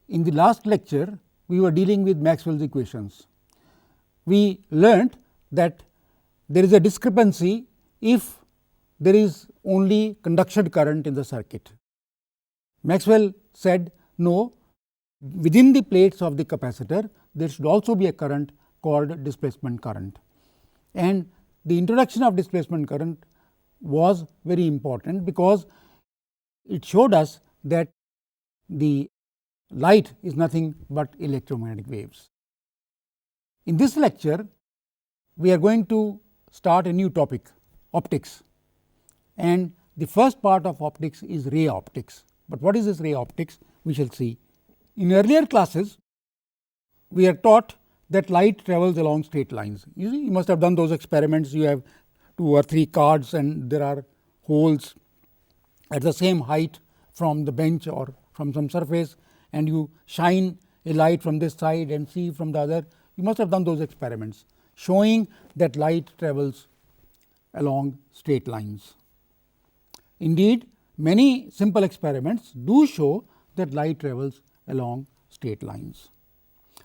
In the last lecture, we were dealing with Maxwell's equations. We learnt that there is a discrepancy if there is only conduction current in the circuit. Maxwell said, no, within the plates of the capacitor there should also be a current called displacement current, and the introduction of displacement current was very important because it showed us that the light is nothing but electromagnetic waves. In this lecture, we are going to start a new topic, optics, and the first part of optics is ray optics. But what is this ray optics? We shall see. In earlier classes, we are taught that light travels along straight lines. You must have done those experiments. You have 2 or 3 cards and there are holes at the same height from the bench or from some surface, and you shine a light from this side and see from the other. You must have done those experiments showing that light travels along straight lines. Indeed, many simple experiments do show that light travels along straight lines.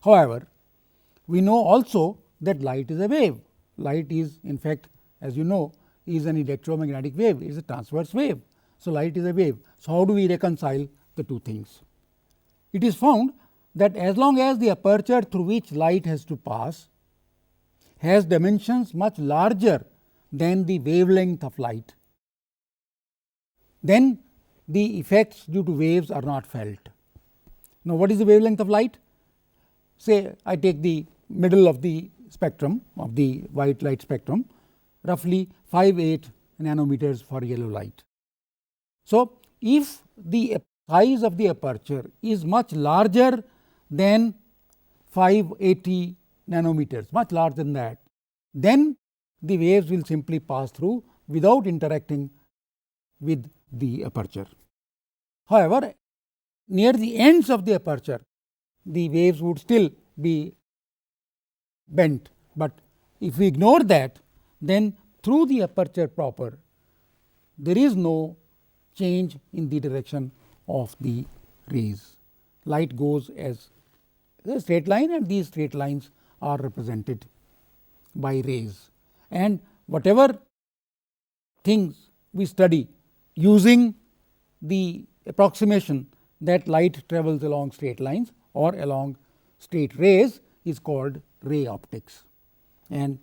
However, we know also that light is a wave. Light is, in fact, as you know, is an electromagnetic wave, it is a transverse wave. So, light is a wave. So, how do we reconcile the two things? It is found that as long as the aperture through which light has to pass has dimensions much larger than the wavelength of light, then the effects due to waves are not felt. Now, what is the wavelength of light? Say I take the middle of the spectrum of the white light spectrum, roughly 5.8 nanometers for yellow light. So, if the size of the aperture is much larger than 580 nanometers, much larger than that, then the waves will simply pass through without interacting with the aperture. However, near the ends of the aperture, the waves would still be bent, but if we ignore that, then through the aperture proper there is no change in the direction of the rays. Light goes as a straight line, and these straight lines are represented by rays, and whatever things we study using the approximation that light travels along straight lines or along straight rays is called ray optics, and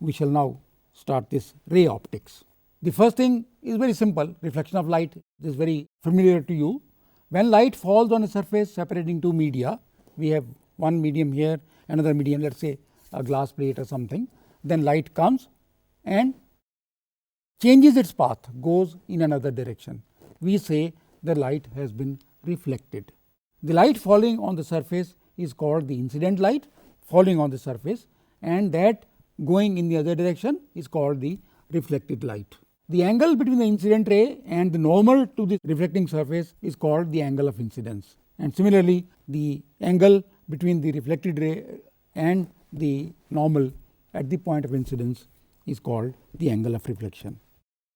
we shall now start this ray optics. The first thing is very simple, reflection of light is very familiar to you. When light falls on a surface separating two media, we have one medium here, another medium, let us say a glass plate or something, then light comes and changes its path, goes in another direction. We say the light has been reflected. The light falling on the surface is called the incident light falling on the surface, and that going in the other direction is called the reflected light. The angle between the incident ray and the normal to the reflecting surface is called the angle of incidence, and similarly the angle between the reflected ray and the normal at the point of incidence is called the angle of reflection.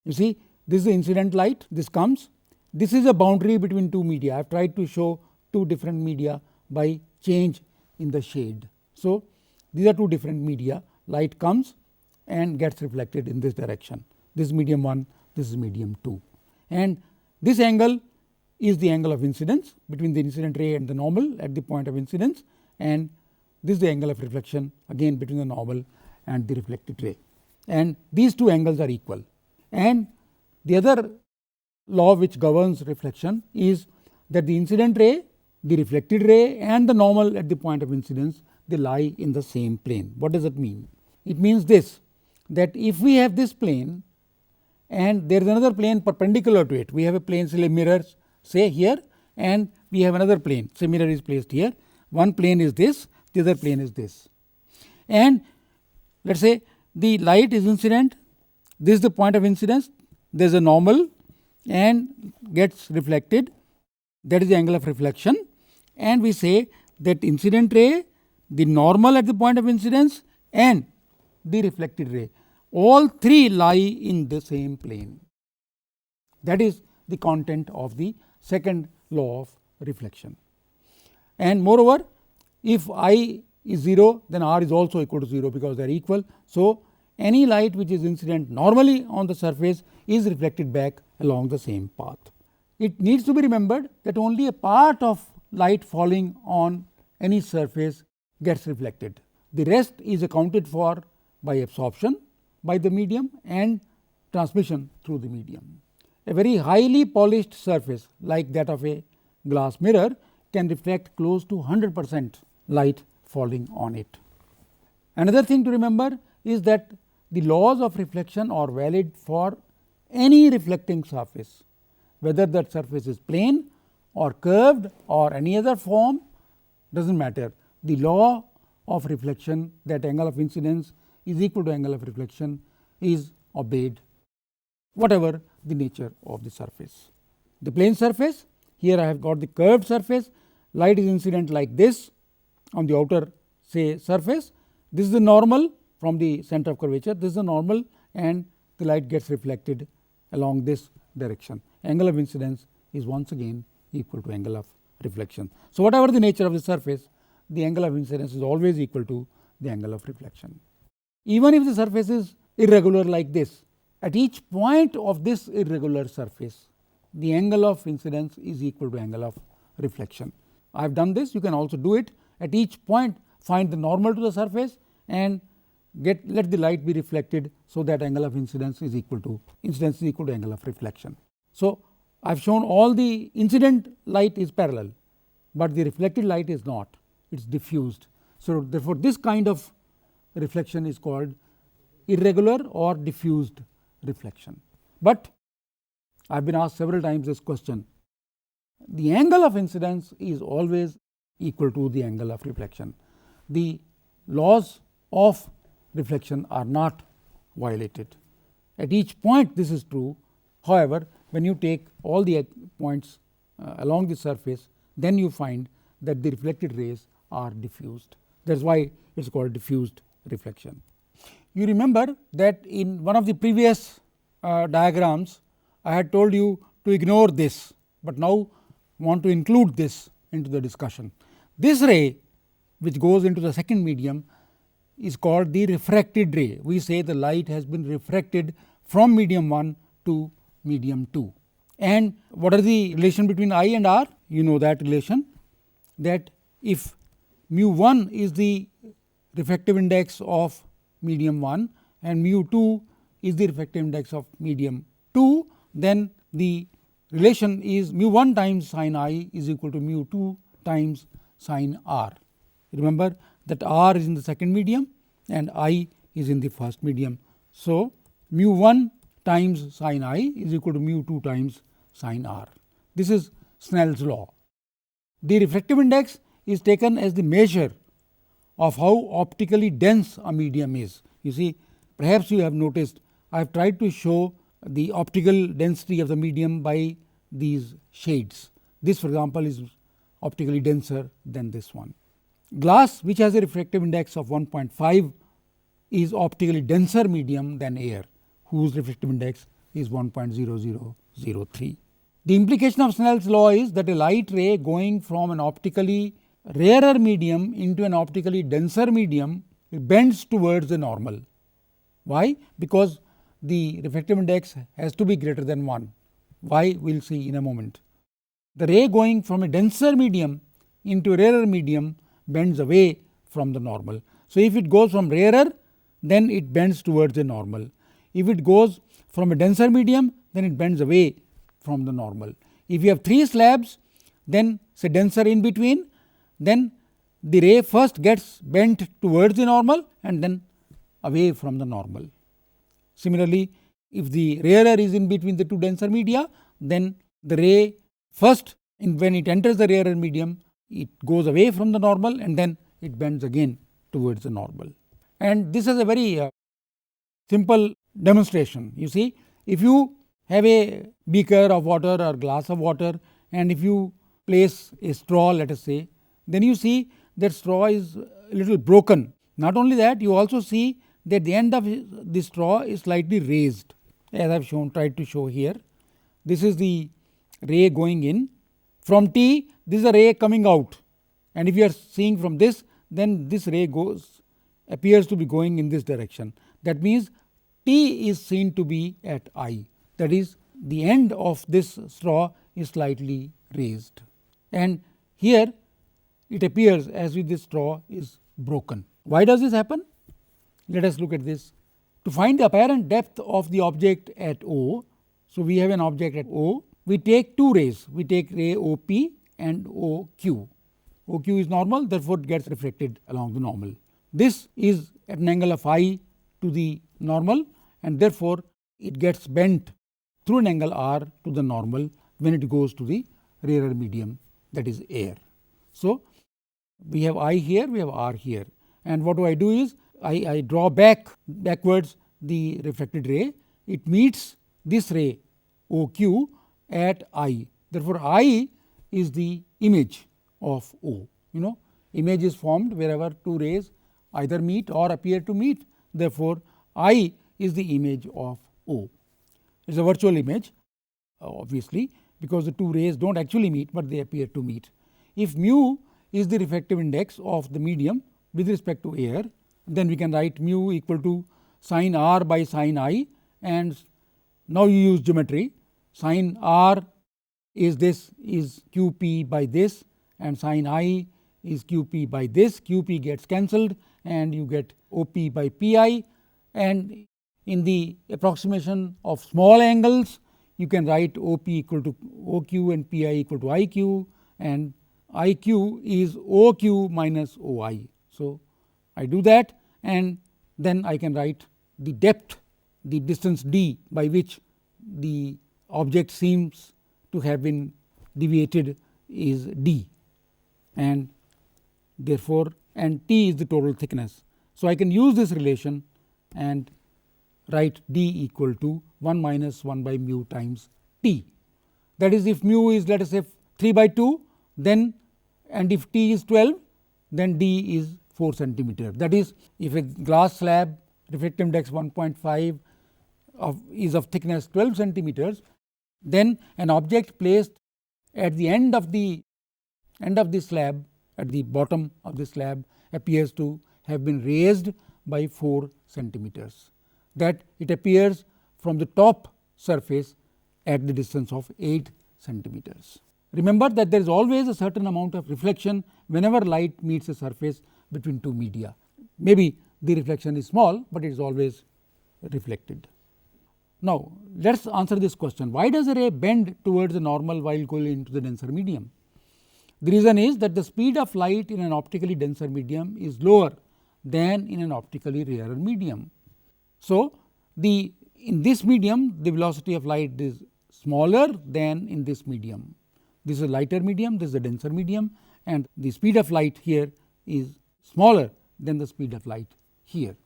You see, this is the incident light, this comes, this is a boundary between two media. I have tried to show two different media by change in the shade. So, these are two different media, light comes and gets reflected in this direction. This is medium 1, this is medium 2, and this angle is the angle of incidence between the incident ray and the normal at the point of incidence, and this is the angle of reflection again between the normal and the reflected ray, and these two angles are equal. And the other law which governs reflection is that the incident ray, the reflected ray and the normal at the point of incidence, they lie in the same plane. What does it mean? It means this, that if we have this plane and there is another plane perpendicular to it, we have a plane, say mirror, say here, and we have another plane, say mirror is placed here, one plane is this, the other plane is this, and let us say the light is incident, this is the point of incidence, there is a normal and gets reflected, that is the angle of reflection, and we say that incident ray, the normal at the point of incidence and the reflected ray. All three lie in the same plane. That is the content of the second law of reflection. And moreover, if I is 0, then R is also equal to 0 because they are equal. So, any light which is incident normally on the surface is reflected back along the same path. It needs to be remembered that only a part of light falling on any surface gets reflected. The rest is accounted for by absorption by the medium and transmission through the medium. A very highly polished surface like that of a glass mirror can reflect close to 100% light falling on it. Another thing to remember is that the laws of reflection are valid for any reflecting surface, whether that surface is plane or curved or any other form, does not matter. The law of reflection, that angle of incidence is equal to angle of reflection, is obeyed, whatever the nature of the surface. The plane surface, here I have got the curved surface, light is incident like this on the outer say surface. This is the normal from the center of curvature, this is the normal, and the light gets reflected along this direction. Angle of incidence is once again equal to angle of reflection. So, whatever the nature of the surface, the angle of incidence is always equal to the angle of reflection. Even if the surface is irregular like this, at each point of this irregular surface, the angle of incidence is equal to angle of reflection. I have done this, you can also do it. At each point, find the normal to the surface and let the light be reflected, so that angle of incidence is equal to angle of reflection. So, I have shown all the incident light is parallel, but the reflected light is not, it is diffused. So, therefore, this kind of reflection is called irregular or diffused reflection. But I have been asked several times this question: the angle of incidence is always equal to the angle of reflection. The laws of reflection are not violated. At each point this is true. However, when you take all the points along the surface, then you find that the reflected rays are diffused. That is why it is called diffused reflection. You remember that in one of the previous diagrams I had told you to ignore this, but now want to include this into the discussion. This ray which goes into the second medium is called the refracted ray. We say the light has been refracted from medium 1 to medium 2. And what are the relation between I and R? You know that relation, that if mu 1 is the refractive index of medium 1 and mu 2 is the refractive index of medium 2, then the relation is mu 1 times sin I is equal to mu 2 times sin R. Remember that R is in the second medium and I is in the first medium. So, mu 1 times sin I is equal to mu 2 times sin R. This is Snell's law. The refractive index is taken as the measure of how optically dense a medium is. You see, perhaps you have noticed I have tried to show the optical density of the medium by these shades. This, for example, is optically denser than this one. Glass, which has a refractive index of 1.5, is optically denser medium than air, whose refractive index is 1.0003. The implication of Snell's law is that a light ray going from an optically rarer medium into an optically denser medium bends towards the normal. Why? Because the refractive index has to be greater than 1. Why? We will see in a moment. The ray going from a denser medium into a rarer medium bends away from the normal. So, if it goes from rarer, then it bends towards the normal. If it goes from a denser medium, then it bends away from the normal. If you have 3 slabs, then say denser in between, then the ray first gets bent towards the normal and then away from the normal. Similarly, if the rarer is in between the 2 denser media, then the ray first when it enters the rarer medium, it goes away from the normal and then it bends again towards the normal. And this is a very simple demonstration. You see, if you have a beaker of water or glass of water, and if you place a straw, let us say, then you see that straw is a little broken. Not only that, you also see that the end of the straw is slightly raised, as I have tried to show here. This is the ray going in. From T, this is a ray coming out, and if you are seeing from this, then this ray appears to be going in this direction. That means T is seen to be at I, that is, the end of this straw is slightly raised, and here it appears as if this straw is broken. Why does this happen? Let us look at this. To find the apparent depth of the object at O, so we have an object at O, we take two rays, we take ray OP and OQ. OQ is normal, therefore it gets reflected along the normal. This is at an angle of I to the normal, and therefore it gets bent through an angle R to the normal when it goes to the rarer medium, that is air. So, we have I here, we have R here, and what do I do is I draw backwards the reflected ray. It meets this ray OQ at I. Therefore, I is the image of O. Image is formed wherever two rays either meet or appear to meet. Therefore, I is the image of O. It is a virtual image, obviously, because the two rays do not actually meet, but they appear to meet. If mu is the refractive index of the medium with respect to air, then we can write mu equal to sin R by sin I, and now you use geometry. Sin R is this is QP by this, and sin I is QP by this. QP gets cancelled and you get OP by PI, and in the approximation of small angles you can write OP equal to OQ and PI equal to IQ, and IQ is OQ minus OI. So, I do that, and then I can write the depth, the distance d by which the object seems to have been deviated is d, and therefore, and T is the total thickness. So, I can use this relation and write d equal to 1 minus 1 by mu times T. That is, if mu is, let us say, 3 by 2, then, and if T is 12, then d is 4 centimeter. That is, if a glass slab refractive index 1.5 is of thickness 12 centimeters, then an object placed at the end of the slab, at the bottom of the slab, appears to have been raised by 4 centimeters. That it appears from the top surface at the distance of 8 centimeters. Remember that there is always a certain amount of reflection whenever light meets a surface between two media. Maybe the reflection is small, but it is always reflected. Now, let us answer this question: why does a ray bend towards the normal while going into the denser medium? The reason is that the speed of light in an optically denser medium is lower than in an optically rarer medium. So, in this medium the velocity of light is smaller than in this medium. This is a lighter medium, this is a denser medium, and the speed of light here is smaller than the speed of light here.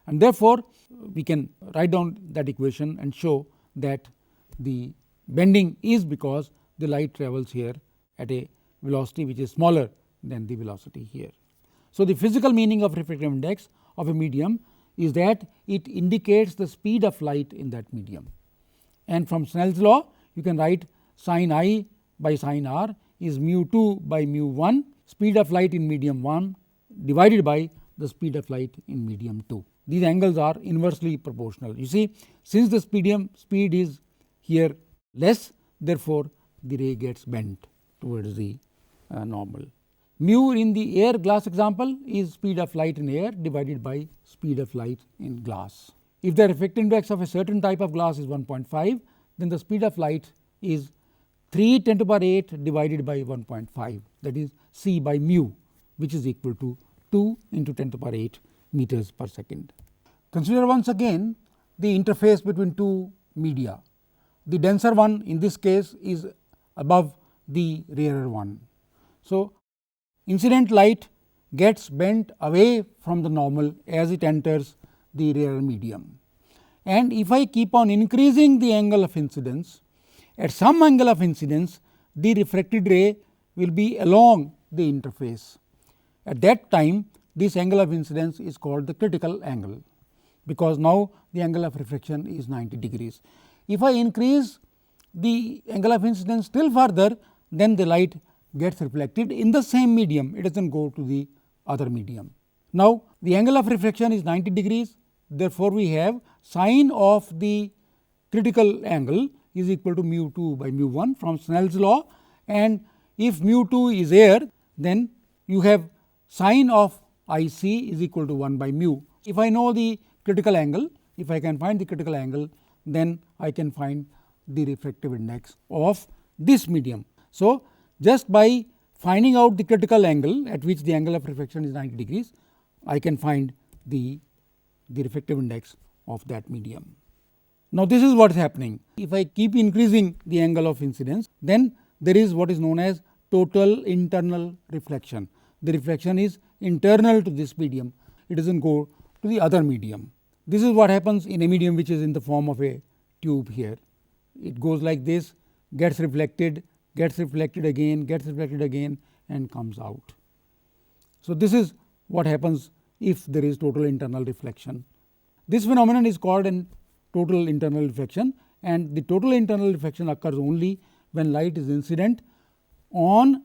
And therefore, we can write down that equation and show that the bending is because the light travels here at a velocity which is smaller than the velocity here. So, the physical meaning of refractive index of a medium is that it indicates the speed of light in that medium. And from Snell's law, you can write sin I by sin R is mu 2 by mu 1, speed of light in medium 1 divided by the speed of light in medium 2. These angles are inversely proportional. You see, since the speed is here less, therefore, the ray gets bent towards the normal. Mu in the air glass example is speed of light in air divided by speed of light in glass. If the refractive index of a certain type of glass is 1.5, then the speed of light is 3 10 to the power 8 divided by 1.5, that is C by mu, which is equal to 2 into 10 to the power 8 meters per second. Consider once again the interface between two media. The denser one in this case is above the rarer one. So, incident light gets bent away from the normal as it enters the rarer medium. And if I keep on increasing the angle of incidence, at some angle of incidence the refracted ray will be along the interface. At that time, this angle of incidence is called the critical angle. because now the angle of refraction is 90 degrees. If I increase the angle of incidence still further, then the light gets reflected in the same medium, it does not go to the other medium. Now, the angle of refraction is 90 degrees, therefore, we have sine of the critical angle is equal to mu 2 by mu 1 from Snell's law, and if mu 2 is air, then you have sine of I c is equal to 1 by mu. If I know the critical angle, if I can find the critical angle, then I can find the refractive index of this medium. So, just by finding out the critical angle at which the angle of refraction is 90 degrees, I can find the refractive index of that medium. Now, this is what is happening. If I keep increasing the angle of incidence, then there is what is known as total internal reflection. The reflection is internal to this medium, it does not go to the other medium. This is what happens in a medium which is in the form of a tube here. It goes like this, gets reflected again, gets reflected again and comes out. So, this is what happens if there is total internal reflection. This phenomenon is called an total internal reflection, and the total internal reflection occurs only when light is incident on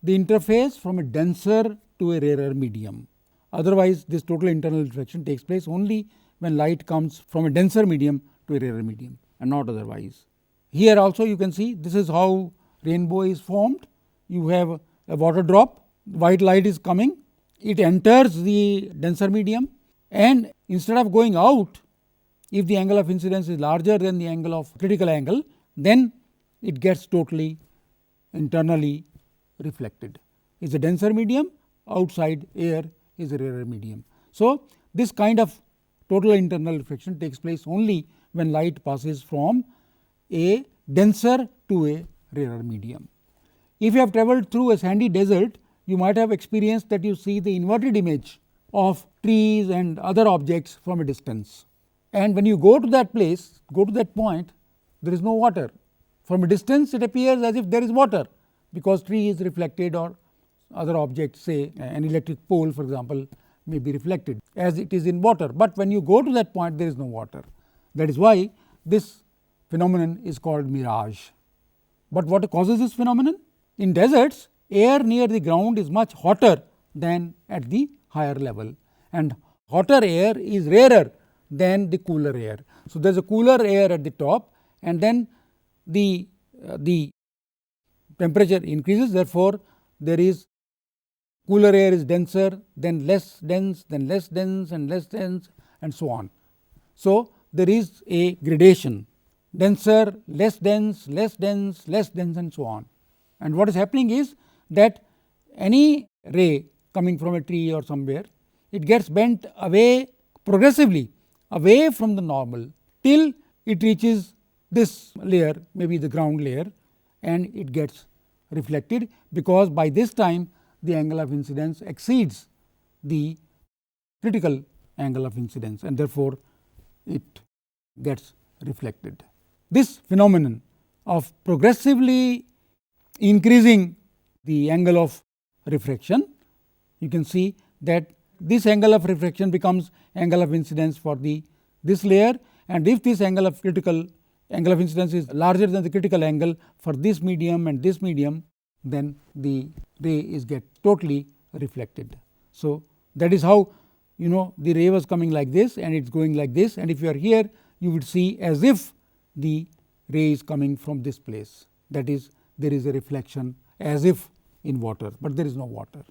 the interface from a denser to a rarer medium. Otherwise, this total internal reflection takes place only when light comes from a denser medium to a rarer medium and not otherwise. Here also you can see this is how rainbow is formed. You have a water drop, white light is coming, it enters the denser medium, and instead of going out, if the angle of incidence is larger than the angle of critical angle, then it gets totally internally reflected. It is a denser medium, outside air is a rarer medium. So, this kind of total internal reflection takes place only when light passes from a denser to a rarer medium. If you have travelled through a sandy desert, you might have experienced that you see the inverted image of trees and other objects from a distance. And when you go to that place, go to that point, there is no water. From a distance it appears as if there is water, because tree is reflected or other objects, say an electric pole for example, may be reflected as it is in water, but when you go to that point there is no water. That is why this phenomenon is called mirage. But what causes this phenomenon? In deserts, air near the ground is much hotter than at the higher level, and hotter air is rarer than the cooler air. So, there is a cooler air at the top, and then the temperature increases, therefore, there is cooler air is denser, then less dense, then less dense and less dense and so on. So, there is a gradation, denser, less dense, less dense, less dense and so on. And what is happening is that any ray coming from a tree or somewhere, it gets bent away progressively away from the normal till it reaches this layer, maybe the ground layer, and it gets reflected, because by this time the angle of incidence exceeds the critical angle of incidence, and therefore, it gets reflected. This phenomenon of progressively increasing the angle of refraction, you can see that this angle of refraction becomes angle of incidence for this layer, and if this angle of incidence is larger than the critical angle for this medium and this medium, then the ray is get totally reflected. So, that is how the ray was coming like this and it is going like this, and if you are here you would see as if the ray is coming from this place, that is there is a reflection as if in water, but there is no water.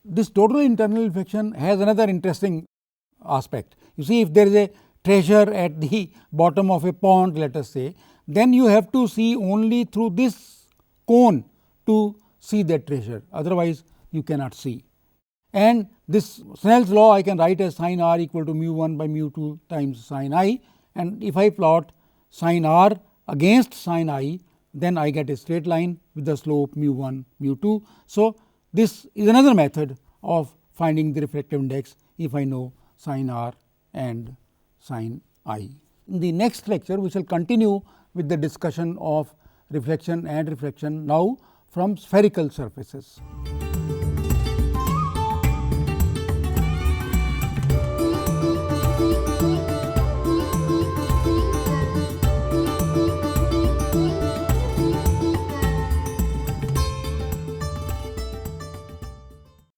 This total internal reflection has another interesting aspect. You see, if there is a treasure at the bottom of a pond, let us say, then you have to see only through this cone to see that treasure, otherwise you cannot see. And this Snell's law I can write as sin r equal to mu 1 by mu 2 times sin I, and if I plot sin r against sin I, then I get a straight line with the slope mu 1 mu 2. So, this is another method of finding the refractive index if I know sin r and sin I. In the next lecture, we shall continue with the discussion of reflection and refraction now from spherical surfaces.